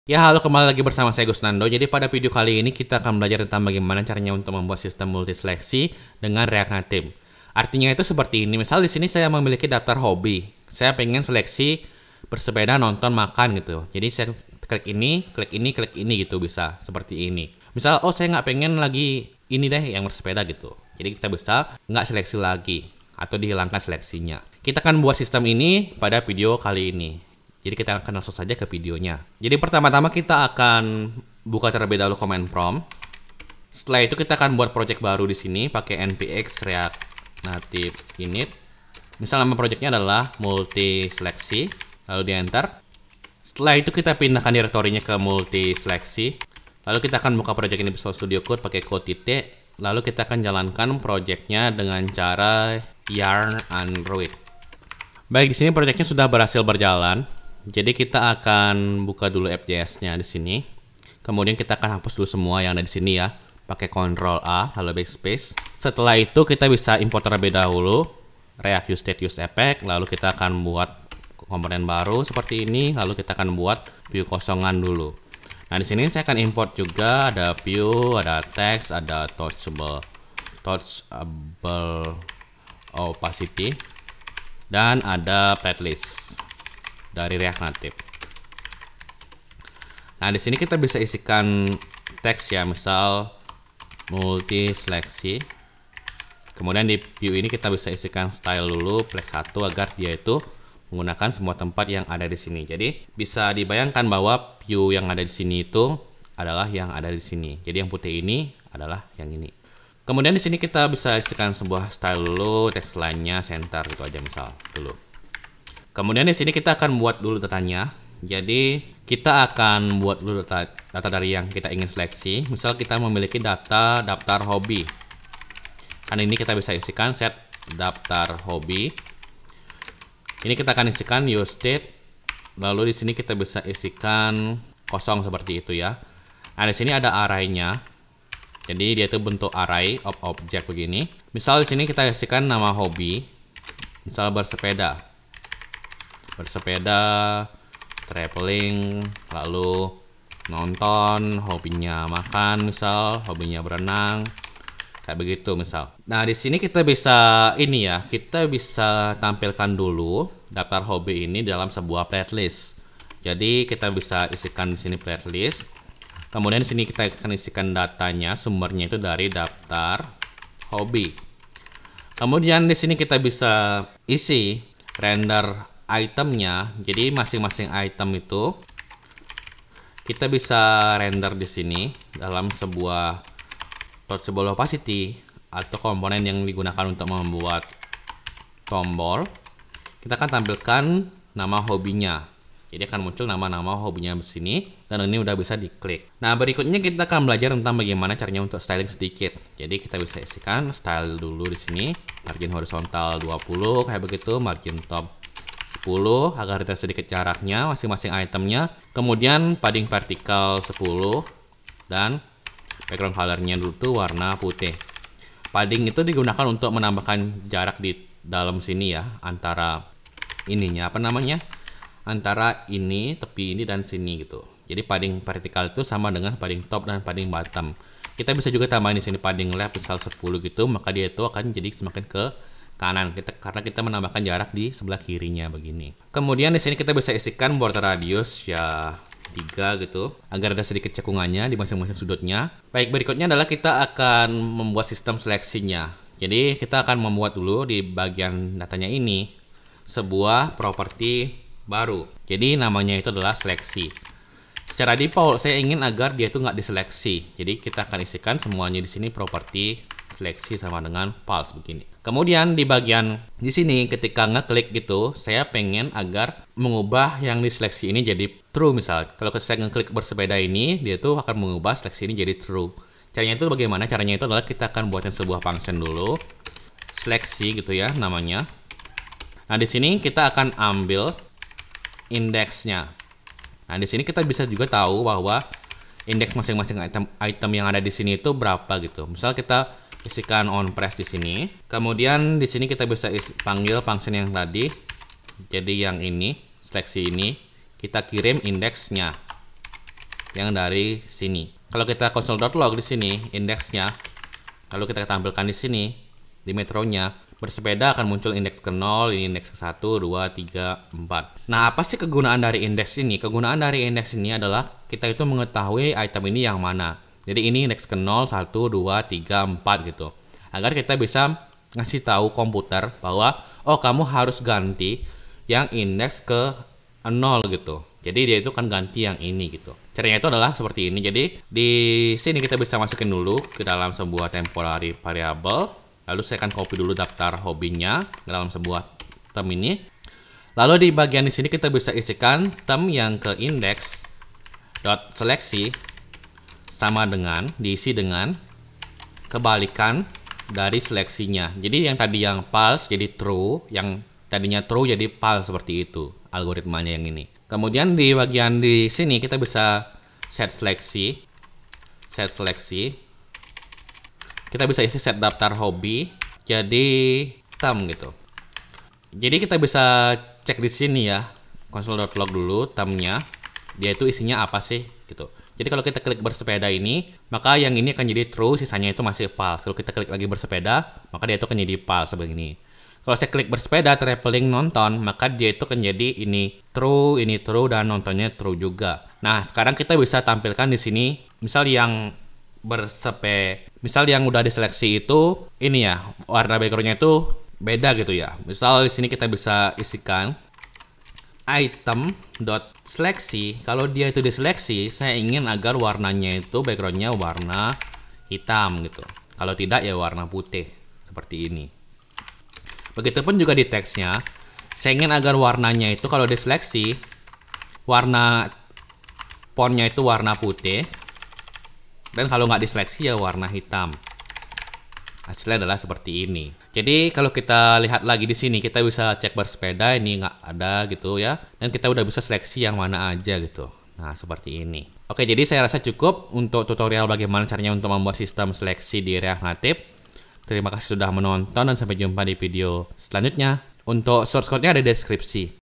Ya, halo, kembali lagi bersama saya Gusnando. Jadi pada video kali ini kita akan belajar tentang bagaimana caranya untuk membuat sistem multiseleksi dengan React Native. Artinya itu seperti ini. Misal di sini saya memiliki daftar hobi. Saya pengen seleksi bersepeda, nonton, makan gitu. Jadi saya klik ini, klik ini, klik ini gitu, bisa seperti ini. Misal, oh saya nggak pengen lagi ini deh yang bersepeda gitu. Jadi kita bisa nggak seleksi lagi atau dihilangkan seleksinya. Kita akan buat sistem ini pada video kali ini. Jadi kita akan langsung saja ke videonya. Jadi pertama-tama kita akan buka terlebih dahulu command prompt. Setelah itu kita akan buat project baru di sini pakai npx react native init. Misal nama projectnya adalah multiseleksi, lalu di enter. Setelah itu kita pindahkan direktorinya ke multiseleksi. Lalu kita akan buka project ini Visual Studio Code pakai code titik. Lalu kita akan jalankan projectnya dengan cara yarn android. Baik, di sini projectnya sudah berhasil berjalan. Jadi kita akan buka dulu FJS-nya di sini. Kemudian kita akan hapus dulu semua yang ada di sini ya, pakai Ctrl A lalu backspace. Setelah itu kita bisa import terlebih dahulu React UseState lalu kita akan buat komponen baru seperti ini, lalu kita akan buat view kosongan dulu. Nah, di sini saya akan import juga ada view, ada text, ada touchable opacity dan ada playlist dari React Native. Nah, di sini kita bisa isikan teks ya, misal multiseleksi. Kemudian di view ini kita bisa isikan style dulu, flex 1 agar dia itu menggunakan semua tempat yang ada di sini. Jadi bisa dibayangkan bahwa view yang ada di sini itu adalah yang ada di sini. Jadi yang putih ini adalah yang ini. Kemudian di sini kita bisa isikan sebuah style dulu, teks lainnya center gitu aja misal dulu. Kemudian di sini kita akan buat dulu datanya. Jadi kita akan buat dulu data dari yang kita ingin seleksi. Misal kita memiliki daftar hobi. Kan ini kita bisa isikan set daftar hobi. Ini kita akan isikan UseState. Lalu di sini kita bisa isikan kosong seperti itu ya. Nah, di sini ada array-nya. Jadi dia itu bentuk array of object begini. Misal di sini kita isikan nama hobi. Misal bersepeda, traveling, lalu nonton, hobinya makan, misal hobinya berenang, kayak begitu misal. Nah, di sini kita bisa ini ya, kita bisa tampilkan dulu daftar hobi ini dalam sebuah playlist. Jadi kita bisa isikan di sini playlist. Kemudian di sini kita akan isikan datanya, sumbernya itu dari daftar hobi. Kemudian di sini kita bisa isi render itemnya. Jadi masing-masing item itu kita bisa render di sini dalam sebuah touchable opacity atau komponen yang digunakan untuk membuat tombol. Kita akan tampilkan nama hobinya. Jadi akan muncul nama-nama hobinya di sini dan ini udah bisa diklik. Nah, berikutnya kita akan belajar tentang bagaimana caranya untuk styling sedikit. Jadi kita bisa isikan style dulu di sini, margin horizontal 20 kayak begitu, margin top 10 agar kita sedikit jaraknya masing-masing itemnya. Kemudian padding vertikal 10 dan background colornya dulu tuh warna putih. Padding itu digunakan untuk menambahkan jarak di dalam sini ya, antara ininya antara ini, tepi ini dan sini gitu. Jadi padding vertikal itu sama dengan padding top dan padding bottom. Kita bisa juga tambahin di sini padding left misal 10 gitu, maka dia itu akan jadi semakin ke kanan karena kita menambahkan jarak di sebelah kirinya begini. Kemudian di sini kita bisa isikan border radius ya 3 gitu agar ada sedikit cekungannya di masing-masing sudutnya. Baik, berikutnya adalah kita akan membuat sistem seleksinya. Jadi kita akan membuat dulu di bagian datanya ini sebuah properti baru. Jadi namanya itu adalah seleksi. Secara default saya ingin agar dia itu nggak diseleksi. Jadi kita akan isikan semuanya di sini properti seleksi sama dengan false begini. Kemudian di bagian di sini ketika ngeklik gitu, saya pengen agar mengubah yang diseleksi ini jadi true misal. Kalau saya ngeklik bersepeda ini, dia tuh akan mengubah seleksi ini jadi true. Caranya itu bagaimana? Caranya itu adalah kita akan buatin sebuah function dulu, seleksi gitu ya namanya. Nah, di sini kita akan ambil indeksnya. Nah, di sini kita bisa juga tahu bahwa indeks masing-masing item yang ada di sini itu berapa gitu. Misal kita isikan on press di sini. Kemudian di sini kita bisa panggil function yang tadi. Jadi yang ini, seleksi ini, kita kirim indeksnya. yang dari sini. Kalau kita console.log di sini indeksnya, lalu kita tampilkan di sini di metronya, bersepeda akan muncul indeks ke 0, ini indeks ke 1, 2, 3, 4. Nah, apa sih kegunaan dari indeks ini? Kegunaan dari indeks ini adalah kita itu mengetahui item ini yang mana. Jadi ini indeks ke 0, 1, 2, 3, 4 gitu. Agar kita bisa ngasih tahu komputer bahwa oh, kamu harus ganti yang indeks ke 0 gitu. Jadi dia itu kan ganti yang ini gitu. Caranya itu adalah seperti ini. Jadi di sini kita bisa masukin dulu ke dalam sebuah temporary variable. Lalu saya akan copy dulu daftar hobinya ke dalam sebuah term ini. Lalu di bagian di sini kita bisa isikan term yang ke index dot seleksi sama dengan diisi dengan kebalikan dari seleksinya. Jadi yang tadi yang false jadi true, yang tadinya true jadi false, seperti itu algoritmanya yang ini. Kemudian di bagian di sini kita bisa set seleksi. Kita bisa isi set daftar hobi jadi term gitu. Jadi kita bisa cek di sini ya, console.log dulu termnya, dia itu isinya apa sih gitu. Jadi kalau kita klik bersepeda ini, maka yang ini akan jadi true, sisanya itu masih false. Kalau kita klik lagi bersepeda, maka dia itu akan jadi false seperti ini. Kalau saya klik bersepeda, traveling, nonton, maka dia itu akan jadi ini true, dan nontonnya true juga. Nah, sekarang kita bisa tampilkan di sini, misal yang misal yang udah diseleksi itu ini ya, warna backgroundnya itu beda gitu ya. Misal di sini kita bisa isikan item.seleksi. Kalau dia itu diseleksi, saya ingin agar warnanya itu backgroundnya warna hitam gitu. Kalau tidak ya warna putih seperti ini. Begitupun juga di teksnya, saya ingin agar warnanya itu kalau diseleksi, warna fontnya itu warna putih, dan kalau nggak diseleksi ya warna hitam. Hasilnya adalah seperti ini. Jadi kalau kita lihat lagi di sini, kita bisa cek bersepeda, ini nggak ada gitu ya, dan kita udah bisa seleksi yang mana aja gitu. Nah, seperti ini. Oke, jadi saya rasa cukup untuk tutorial bagaimana caranya untuk membuat sistem seleksi di React Native. Terima kasih sudah menonton dan sampai jumpa di video selanjutnya. Untuk source code-nya ada di deskripsi.